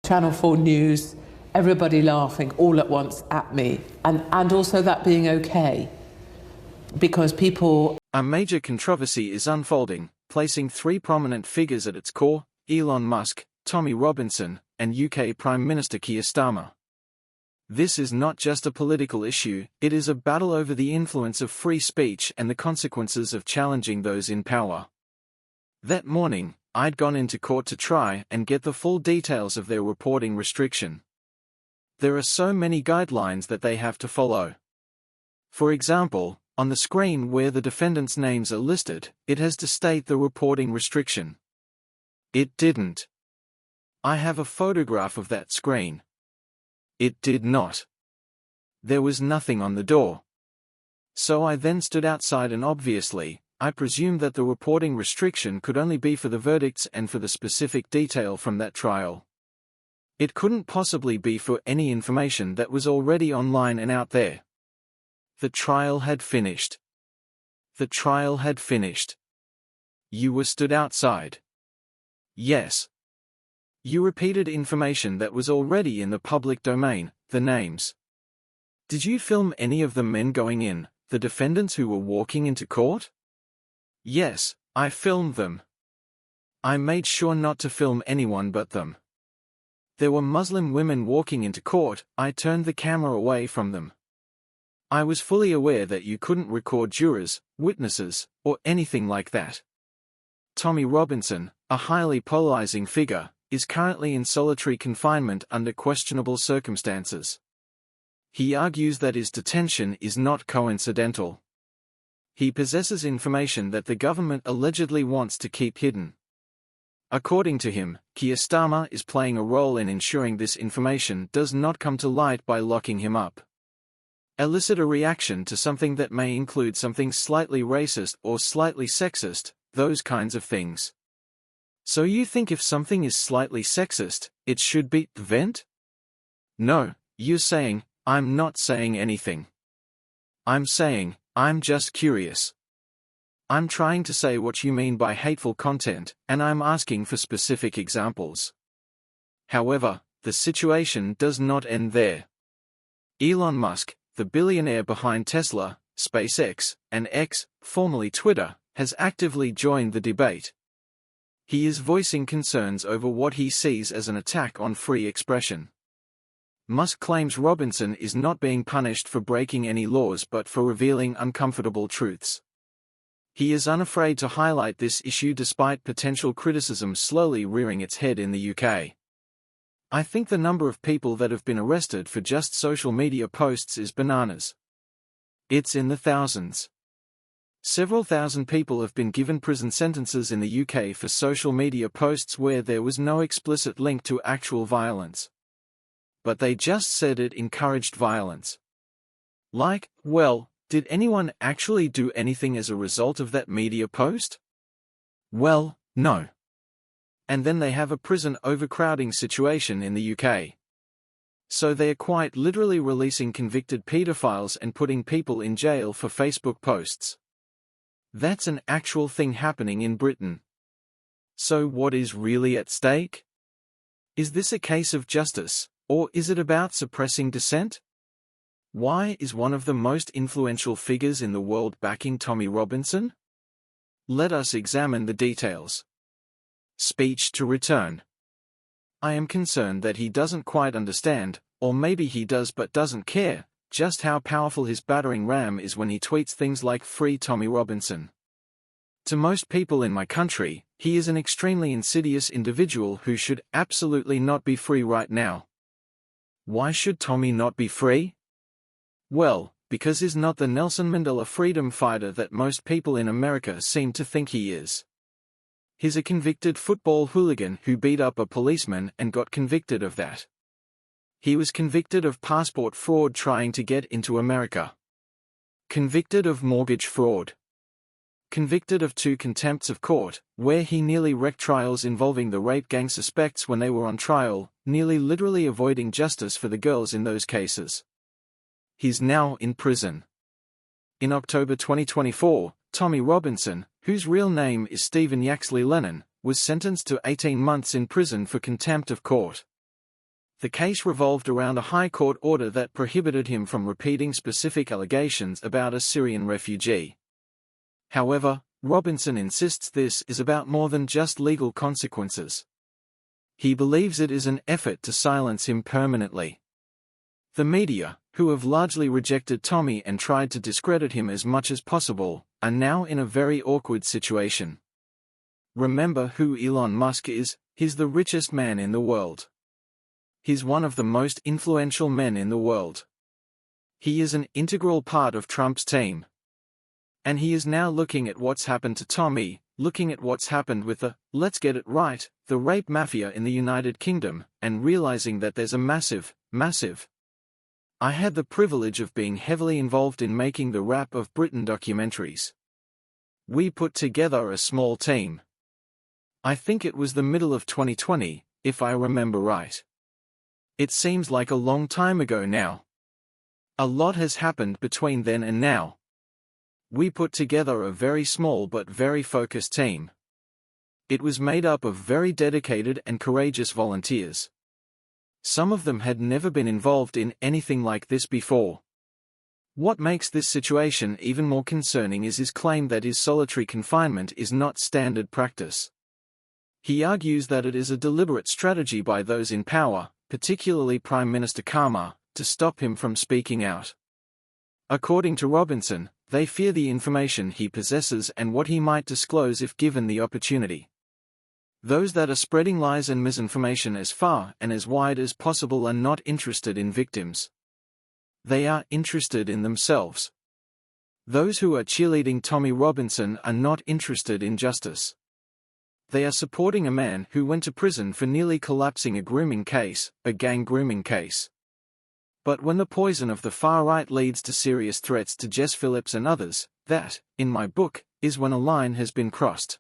Channel 4 News, everybody laughing all at once at me, and also that being okay, because people... A major controversy is unfolding, placing three prominent figures at its core: Elon Musk, Tommy Robinson, and UK Prime Minister Keir Starmer. This is not just a political issue, it is a battle over the influence of free speech and the consequences of challenging those in power. That morning, I'd gone into court to try and get the full details of their reporting restriction. There are so many guidelines that they have to follow. For example, on the screen where the defendants' names are listed, it has to state the reporting restriction. It didn't. I have a photograph of that screen. It did not. There was nothing on the door. So I then stood outside, and obviously, I presumed that the reporting restriction could only be for the verdicts and for the specific detail from that trial. It couldn't possibly be for any information that was already online and out there. The trial had finished. The trial had finished. You were stood outside. Yes. You repeated information that was already in the public domain, the names. Did you film any of the men going in, the defendants who were walking into court? Yes, I filmed them. I made sure not to film anyone but them. There were Muslim women walking into court, I turned the camera away from them. I was fully aware that you couldn't record jurors, witnesses, or anything like that. Tommy Robinson, a highly polarizing figure, is currently in solitary confinement under questionable circumstances. He argues that his detention is not coincidental. He possesses information that the government allegedly wants to keep hidden. According to him, Keir Starmer is playing a role in ensuring this information does not come to light by locking him up. Elicit a reaction to something that may include something slightly racist or slightly sexist, those kinds of things. So you think if something is slightly sexist, it should be vent? No, you're saying, I'm not saying anything. I'm saying, I'm just curious. I'm trying to say what you mean by hateful content, and I'm asking for specific examples. However, the situation does not end there. Elon Musk, the billionaire behind Tesla, SpaceX, and X, formerly Twitter, has actively joined the debate. He is voicing concerns over what he sees as an attack on free expression. Musk claims Robinson is not being punished for breaking any laws but for revealing uncomfortable truths. He is unafraid to highlight this issue despite potential criticism slowly rearing its head in the UK. I think the number of people that have been arrested for just social media posts is bananas. It's in the thousands. Several thousand people have been given prison sentences in the UK for social media posts where there was no explicit link to actual violence. But they just said it encouraged violence. Like, well, did anyone actually do anything as a result of that media post? Well, no. And then they have a prison overcrowding situation in the UK. So they are quite literally releasing convicted pedophiles and putting people in jail for Facebook posts. That's an actual thing happening in Britain. So what is really at stake? Is this a case of justice, or is it about suppressing dissent? Why is one of the most influential figures in the world backing Tommy Robinson? Let us examine the details. Speech to return. I am concerned that he doesn't quite understand, or maybe he does but doesn't care, just how powerful his battering ram is when he tweets things like "Free Tommy Robinson." To most people in my country, he is an extremely insidious individual who should absolutely not be free right now. Why should Tommy not be free? Well, because he's not the Nelson Mandela freedom fighter that most people in America seem to think he is. He's a convicted football hooligan who beat up a policeman and got convicted of that. He was convicted of passport fraud trying to get into America. Convicted of mortgage fraud. Convicted of 2 contempts of court, where he nearly wrecked trials involving the rape gang suspects when they were on trial, nearly literally avoiding justice for the girls in those cases. He's now in prison. In October 2024, Tommy Robinson, whose real name is Stephen Yaxley Lennon, was sentenced to 18 months in prison for contempt of court. The case revolved around a High Court order that prohibited him from repeating specific allegations about a Syrian refugee. However, Robinson insists this is about more than just legal consequences. He believes it is an effort to silence him permanently. The media, who have largely rejected Tommy and tried to discredit him as much as possible, are now in a very awkward situation. Remember who Elon Musk is. He's the richest man in the world. He's one of the most influential men in the world. He is an integral part of Trump's team. And he is now looking at what's happened to Tommy, looking at what's happened with the, let's get it right, the rape mafia in the United Kingdom, and realizing that there's a massive. I had the privilege of being heavily involved in making the Rap of Britain documentaries. We put together a small team. I think it was the middle of 2020, if I remember right. It seems like a long time ago now. A lot has happened between then and now. We put together a very small but very focused team. It was made up of very dedicated and courageous volunteers. Some of them had never been involved in anything like this before. What makes this situation even more concerning is his claim that his solitary confinement is not standard practice. He argues that it is a deliberate strategy by those in power, particularly Prime Minister Starmer, to stop him from speaking out. According to Robinson, they fear the information he possesses and what he might disclose if given the opportunity. Those that are spreading lies and misinformation as far and as wide as possible are not interested in victims. They are interested in themselves. Those who are cheerleading Tommy Robinson are not interested in justice. They are supporting a man who went to prison for nearly collapsing a gang grooming case. But when the poison of the far right leads to serious threats to Jess Phillips and others, that, in my book, is when a line has been crossed.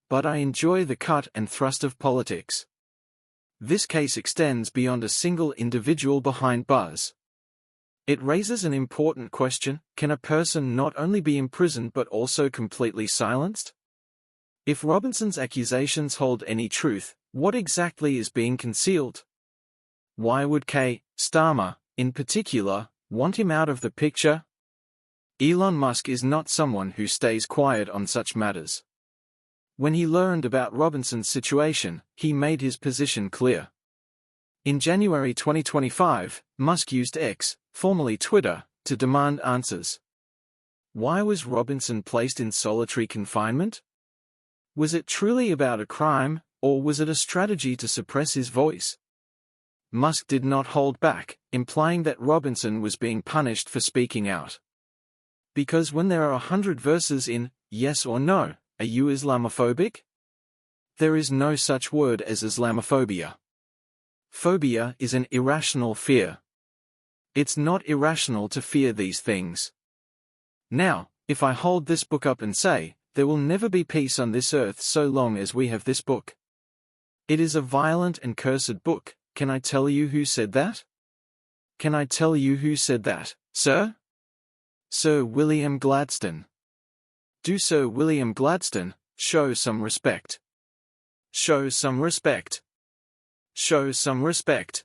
But I enjoy the cut and thrust of politics. This case extends beyond a single individual behind bars. It raises an important question: can a person not only be imprisoned but also completely silenced? If Robinson's accusations hold any truth, what exactly is being concealed? Why would Keir Starmer, in particular, want him out of the picture? Elon Musk is not someone who stays quiet on such matters. When he learned about Robinson's situation, he made his position clear. In January 2025, Musk used X, formerly Twitter, to demand answers. Why was Robinson placed in solitary confinement? Was it truly about a crime, or was it a strategy to suppress his voice? Musk did not hold back, implying that Robinson was being punished for speaking out. Because when there are 100 verses in Yes or No, are you Islamophobic? There is no such word as Islamophobia. Phobia is an irrational fear. It's not irrational to fear these things. Now, if I hold this book up and say, there will never be peace on this earth so long as we have this book. It is a violent and cursed book. Can I tell you who said that? Can I tell you who said that, sir? Sir William Gladstone. Do Sir William Gladstone show some respect? Show some respect. Show some respect.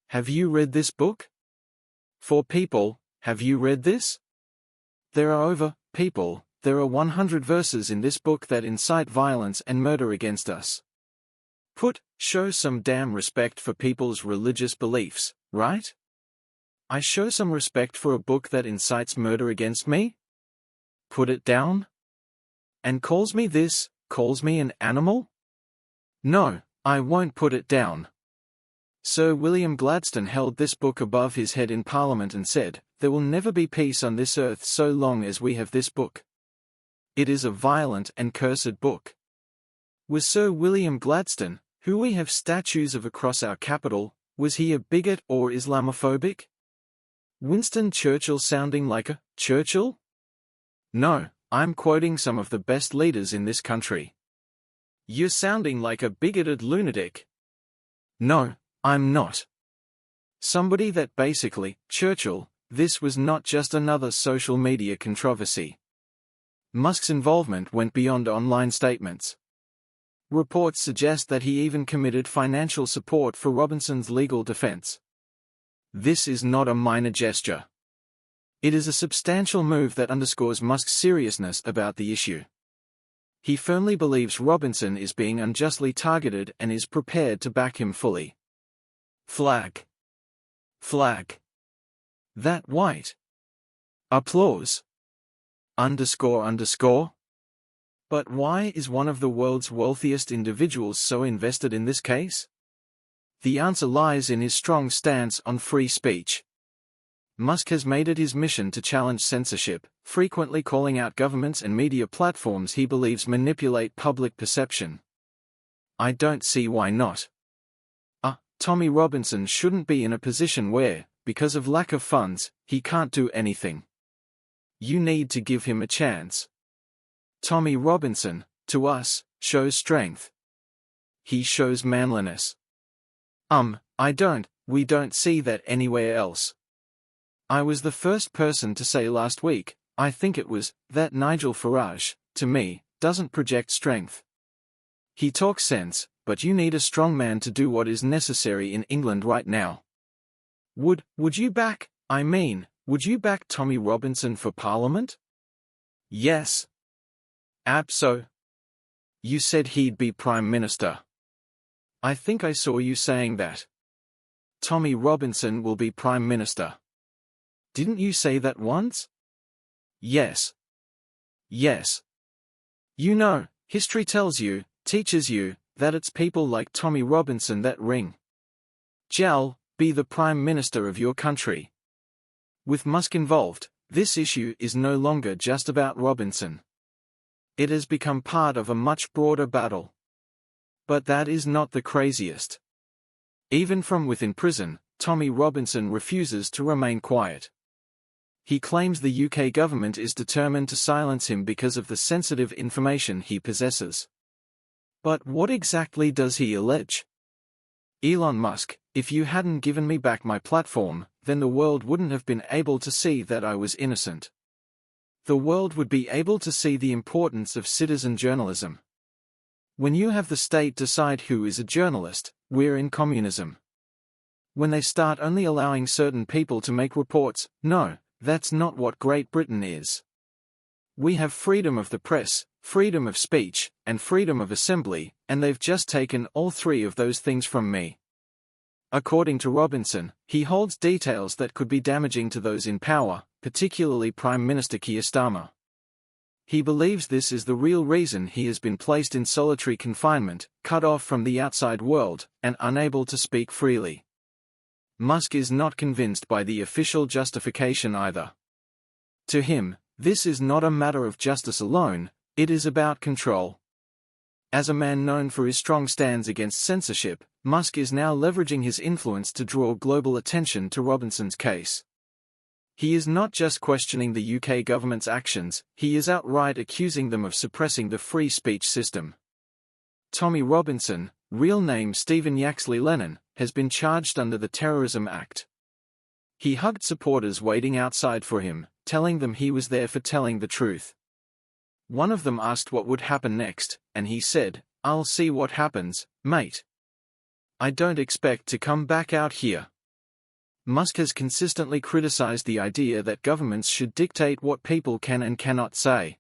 Have you read this book? For people, have you read this? There are 100 verses in this book that incite violence and murder against us. Show some damn respect for people's religious beliefs, right? I show some respect for a book that incites murder against me? Put it down? And calls me an animal? No, I won't put it down. Sir William Gladstone held this book above his head in Parliament and said, there will never be peace on this earth so long as we have this book. It is a violent and cursed book. Was Sir William Gladstone, who we have statues of across our capital, was he a bigot or Islamophobic? Winston Churchill sounding like a Churchill? No, I'm quoting some of the best leaders in this country. You're sounding like a bigoted lunatic. No, I'm not. Somebody that basically, Churchill, this was not just another social media controversy. Musk's involvement went beyond online statements. Reports suggest that he even committed financial support for Robinson's legal defense. This is not a minor gesture. It is a substantial move that underscores Musk's seriousness about the issue. He firmly believes Robinson is being unjustly targeted and is prepared to back him fully. Flag. Flag. That white. Applause. __. But why is one of the world's wealthiest individuals so invested in this case? The answer lies in his strong stance on free speech. Musk has made it his mission to challenge censorship, frequently calling out governments and media platforms he believes manipulate public perception. I don't see why not. Tommy Robinson shouldn't be in a position where, because of lack of funds, he can't do anything. You need to give him a chance. Tommy Robinson, to us, shows strength. He shows manliness. We don't see that anywhere else. I was the first person to say last week, I think it was, that Nigel Farage, to me, doesn't project strength. He talks sense, but you need a strong man to do what is necessary in England right now. Would you back Tommy Robinson for Parliament? Yes. So. You said he'd be Prime Minister. I think I saw you saying that. Tommy Robinson will be Prime Minister. Didn't you say that once? Yes. Yes. You know, history teaches you, that it's people like Tommy Robinson that ring. Be the Prime Minister of your country. With Musk involved, this issue is no longer just about Robinson. It has become part of a much broader battle. But that is not the craziest. Even from within prison, Tommy Robinson refuses to remain quiet. He claims the UK government is determined to silence him because of the sensitive information he possesses. But what exactly does he allege? Elon Musk, if you hadn't given me back my platform, then the world wouldn't have been able to see that I was innocent. The world would be able to see the importance of citizen journalism. When you have the state decide who is a journalist, we're in communism. When they start only allowing certain people to make reports, no, that's not what Great Britain is. We have freedom of the press, freedom of speech, and freedom of assembly, and they've just taken all three of those things from me. According to Robinson, he holds details that could be damaging to those in power, particularly Prime Minister Keir Starmer. He believes this is the real reason he has been placed in solitary confinement, cut off from the outside world, and unable to speak freely. Musk is not convinced by the official justification either. To him, this is not a matter of justice alone, it is about control. As a man known for his strong stands against censorship, Musk is now leveraging his influence to draw global attention to Robinson's case. He is not just questioning the UK government's actions, he is outright accusing them of suppressing the free speech system. Tommy Robinson, real name Stephen Yaxley Lennon, has been charged under the Terrorism Act. He hugged supporters waiting outside for him, telling them he was there for telling the truth. One of them asked what would happen next, and he said, "I'll see what happens, mate. I don't expect to come back out here." Musk has consistently criticized the idea that governments should dictate what people can and cannot say.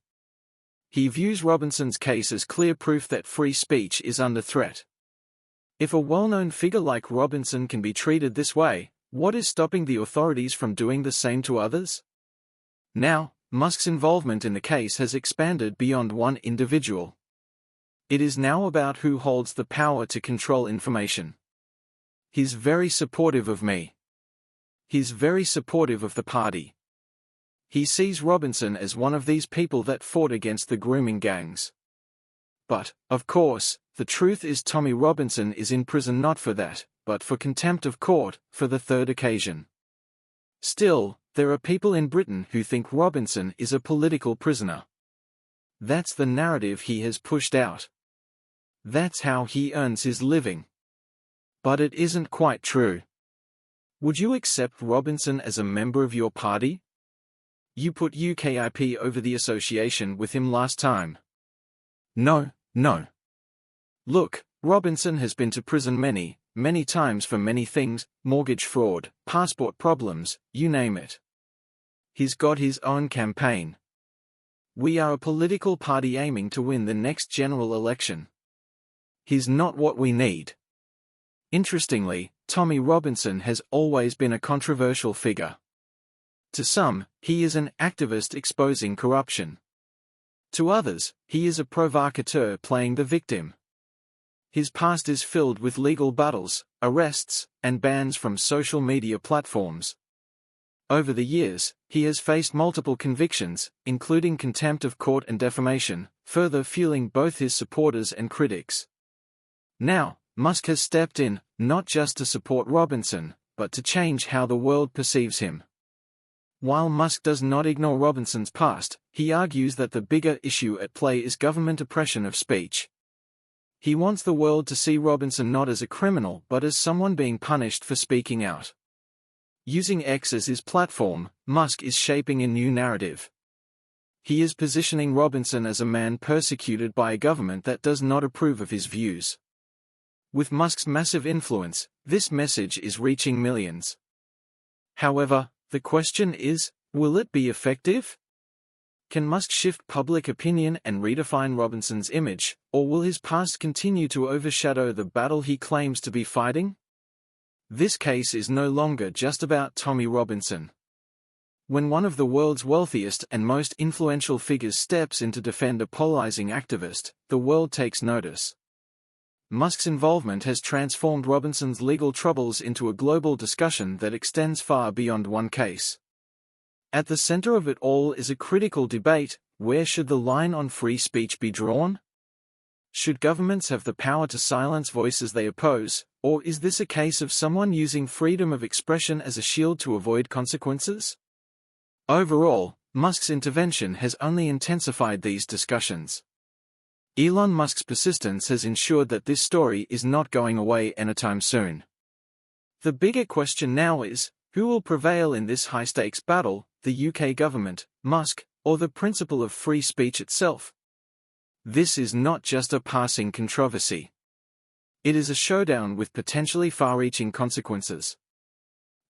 He views Robinson's case as clear proof that free speech is under threat. If a well-known figure like Robinson can be treated this way, what is stopping the authorities from doing the same to others? Now, Musk's involvement in the case has expanded beyond one individual. It is now about who holds the power to control information. He's very supportive of me. He's very supportive of the party. He sees Robinson as one of these people that fought against the grooming gangs. But, of course, the truth is Tommy Robinson is in prison not for that, but for contempt of court, for the third occasion. Still, there are people in Britain who think Robinson is a political prisoner. That's the narrative he has pushed out. That's how he earns his living. But it isn't quite true. Would you accept Robinson as a member of your party? You put UKIP over the association with him last time. No. Look, Robinson has been to prison many, many times for many things, mortgage fraud, passport problems, you name it. He's got his own campaign. We are a political party aiming to win the next general election. He's not what we need. Interestingly, Tommy Robinson has always been a controversial figure. To some, he is an activist exposing corruption. To others, he is a provocateur playing the victim. His past is filled with legal battles, arrests, and bans from social media platforms. Over the years, he has faced multiple convictions, including contempt of court and defamation, further fueling both his supporters and critics. Now, Musk has stepped in, not just to support Robinson, but to change how the world perceives him. While Musk does not ignore Robinson's past, he argues that the bigger issue at play is government oppression of speech. He wants the world to see Robinson not as a criminal but as someone being punished for speaking out. Using X as his platform, Musk is shaping a new narrative. He is positioning Robinson as a man persecuted by a government that does not approve of his views. With Musk's massive influence, this message is reaching millions. However, the question is, will it be effective? Can Musk shift public opinion and redefine Robinson's image, or will his past continue to overshadow the battle he claims to be fighting? This case is no longer just about Tommy Robinson. When one of the world's wealthiest and most influential figures steps in to defend a polarizing activist, the world takes notice. Musk's involvement has transformed Robinson's legal troubles into a global discussion that extends far beyond one case. At the center of it all is a critical debate: where should the line on free speech be drawn? Should governments have the power to silence voices they oppose, or is this a case of someone using freedom of expression as a shield to avoid consequences? Overall, Musk's intervention has only intensified these discussions. Elon Musk's persistence has ensured that this story is not going away anytime soon. The bigger question now is, who will prevail in this high-stakes battle, the UK government, Musk, or the principle of free speech itself? This is not just a passing controversy. It is a showdown with potentially far-reaching consequences.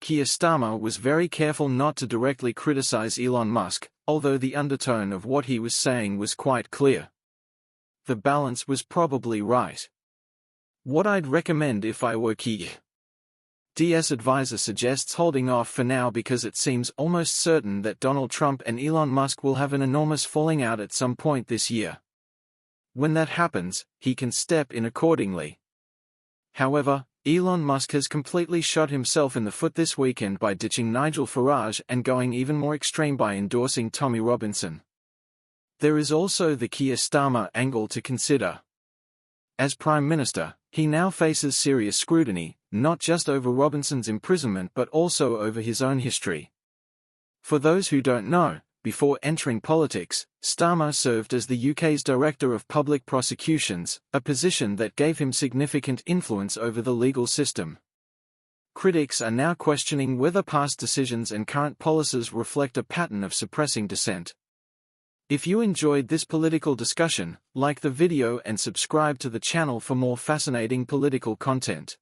Keir Starmer was very careful not to directly criticize Elon Musk, although the undertone of what he was saying was quite clear. The balance was probably right. What I'd recommend if I were Keir D's advisor suggests holding off for now because it seems almost certain that Donald Trump and Elon Musk will have an enormous falling out at some point this year. When that happens, he can step in accordingly. However, Elon Musk has completely shot himself in the foot this weekend by ditching Nigel Farage and going even more extreme by endorsing Tommy Robinson. There is also the Keir Starmer angle to consider. As Prime Minister, he now faces serious scrutiny, not just over Robinson's imprisonment but also over his own history. For those who don't know, before entering politics, Starmer served as the UK's Director of Public Prosecutions, a position that gave him significant influence over the legal system. Critics are now questioning whether past decisions and current policies reflect a pattern of suppressing dissent. If you enjoyed this political discussion, like the video and subscribe to the channel for more fascinating political content.